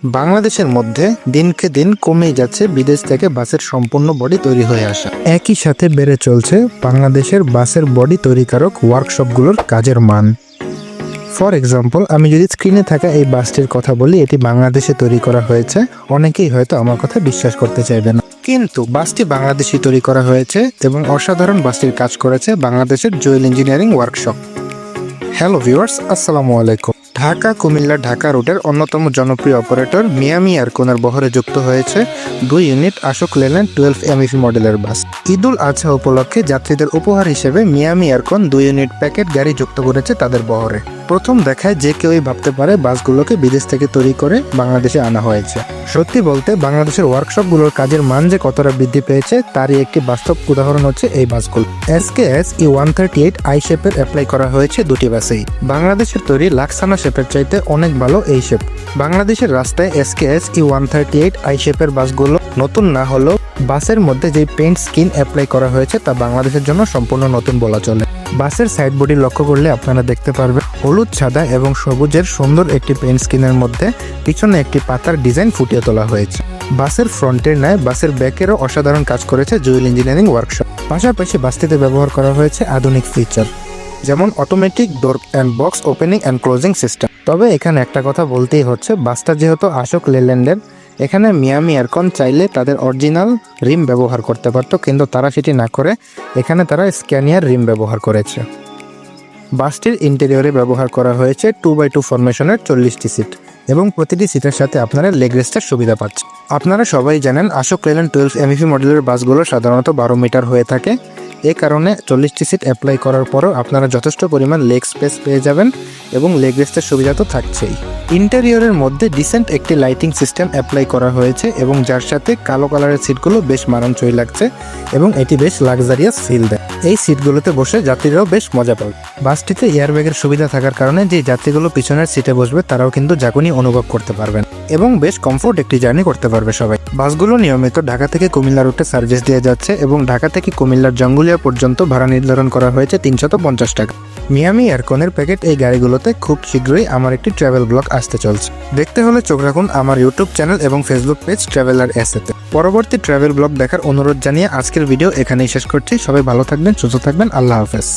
বাংলাদেশের মধ্যে দিনকে দিন কমেই যাচ্ছে বিদেশ থেকে বাসের সম্পূর্ণ বডি তৈরি হয়ে আসা। একই সাথে বেড়ে চলছে বাংলাদেশের বাসের বডি তৈরিকারক ওয়ার্কশপগুলোর কাজের মান। ফর এক্সাম্পল, আমি যদি স্ক্রিনে থাকা এই বাসটির কথা বলি, এটি বাংলাদেশে তৈরি করা হয়েছে। অনেকেই হয়তো আমার কথা বিশ্বাস করতে চাইবে না, কিন্তু বাসটি বাংলাদেশে তৈরি করা হয়েছে এবং অসাধারণ বাসটির কাজ করেছে বাংলাদেশের Jewel engineering workshop. Hello viewers, আসসালামু আলাইকুম। ঢাকা কুমিল্লা ঢাকা রুটের অন্যতম জনপ্রিয় অপারেটর মিয়ামি এয়ারকনের বহরে যুক্ত হয়েছে 2 ইউনিট আশোক লেল্যান্ড 12 MEV মডেলের বাস। ঈদুল আজহা উপলক্ষে যাত্রীদের উপহার হিসেবে মিয়ামি এয়ারকন 2 ইউনিট প্যাকেট গাড়ি যুক্ত করেছে তাদের বহরে। প্রথম দেখায় যে কেউই ভাবতে পারে বাসগুলোকে বিদেশ থেকে তৈরি করে বাংলাদেশে আনা হয়েছে। সত্যি বলতে বাংলাদেশের ওয়ার্কশপগুলোর কাজের মান যে কতটা বৃদ্ধি পেয়েছে তারই একটি বাস্তব উদাহরণ হচ্ছে এই বাসগুলো। SKS E138 আই শেপের অ্যাপ্লাই করা হয়েছে দুটি বাসেই। বাংলাদেশের তৈরি লাক্সানা শেপের চাইতে অনেক ভালো এই শেপ। বাংলাদেশের রাস্তায় SKS E138 আই শেপের বাসগুলো নতুন না হলেও বাসের মধ্যে যে পেইন্ট স্কিন অ্যাপ্লাই করা হয়েছে তা বাংলাদেশের জন্য সম্পূর্ণ নতুন বলা চলে। বাসের সাইড বডি লক্ষ্য করলে আপনারা দেখতে পারবেন হলুদ, সাদা এবং সবুজের সুন্দর একটি পেইন্ট স্কিনের মধ্যে পিছনে একটি পাতার ডিজাইন ফুটিয়ে তোলা হয়েছে। বাসের ফ্রন্টের ন্যায় বাসের ব্যাকেরও অসাধারণ কাজ করেছে জুয়েল ইঞ্জিনিয়ারিং ওয়ার্কশপ। পাশাপাশি বাসটিতে ব্যবহার করা হয়েছে আধুনিক ফিচার, যেমন automatic door and box opening and closing system. তবে এখানে একটা কথা বলতেই হচ্ছে, বাসটা যেহেতু আশোক লেল্যান্ডের, এখানে মিয়ামি এয়ারকন চাইলে তাদের অরিজিনাল রিম ব্যবহার করতে পারত, কিন্তু তারা সেটি না করে এখানে তারা স্ক্যানিয়ার রিম ব্যবহার করেছে। বাসটির ইন্টেরিয়রে ব্যবহার করা হয়েছে 2x2 ফরমেশনের 40টি সিট এবং প্রতিটি সিটের সাথে আপনারা লেগ রেস্টের সুবিধা পাচ্ছেন। আপনারা সবাই জানেন আশোক লেল্যান্ড 12 MEV মডেলের বাসগুলো সাধারণত 12 মিটার হয়ে থাকে। এ কারণে 40টি সিট অ্যাপ্লাই করার পরও আপনারা যথেষ্ট পরিমাণ লেগ স্পেস পেয়ে যাবেন এবং লেগ রেস্টের সুবিধা তো থাকছেই। ইন্টেরিয়রের মধ্যে ডিসেন্ট একটি লাইটিং সিস্টেম অ্যাপ্লাই করা হয়েছে এবং যার সাথে কালো কালারের সিটগুলো বেশ মানানসই লাগছে এবং এটি বেশ লাক্সারিয়াস ফিল দেয়। এই সিটগুলোতে বসে যাত্রীরাও বেশ মজা পাবে। বাসটিতে এয়ারব্যাগের সুবিধা থাকার কারণে যে যাত্রীগুলো পিছনের সিটে বসবে তারাও কিন্তু ঝাঁকুনি অনুভব করতে পারবেন এবং বেশ কমফোর্ট একটি জার্নি করতে পারবে সবাই। বাসগুলো নিয়মিত ঢাকা থেকে কুমিল্লা রুটে সার্ভিস দিয়ে যাচ্ছে এবং ঢাকা থেকে কুমিল্লার জঙ্গুলিয়া পর্যন্ত ভাড়া নির্ধারণ করা হয়েছে 350 টাকা। মিয়ামি এয়ারকনের প্যাকেট এই গাড়িগুলোতে খুব শীঘ্রই আমার একটি ট্রাভেল ব্লগ আসতে চলছে। দেখতে হলে চোখ রাখুন আমার ইউটিউব চ্যানেল এবং ফেসবুক পেজ ট্রাভেলার এসএতে। পরবর্তী ট্রাভেল ব্লগ দেখার অনুরোধ জানিয়ে আজকের ভিডিও এখানেই শেষ করছি। সবাই ভালো থাকবেন, সুস্থ থাকবেন, আল্লাহ হাফেজ।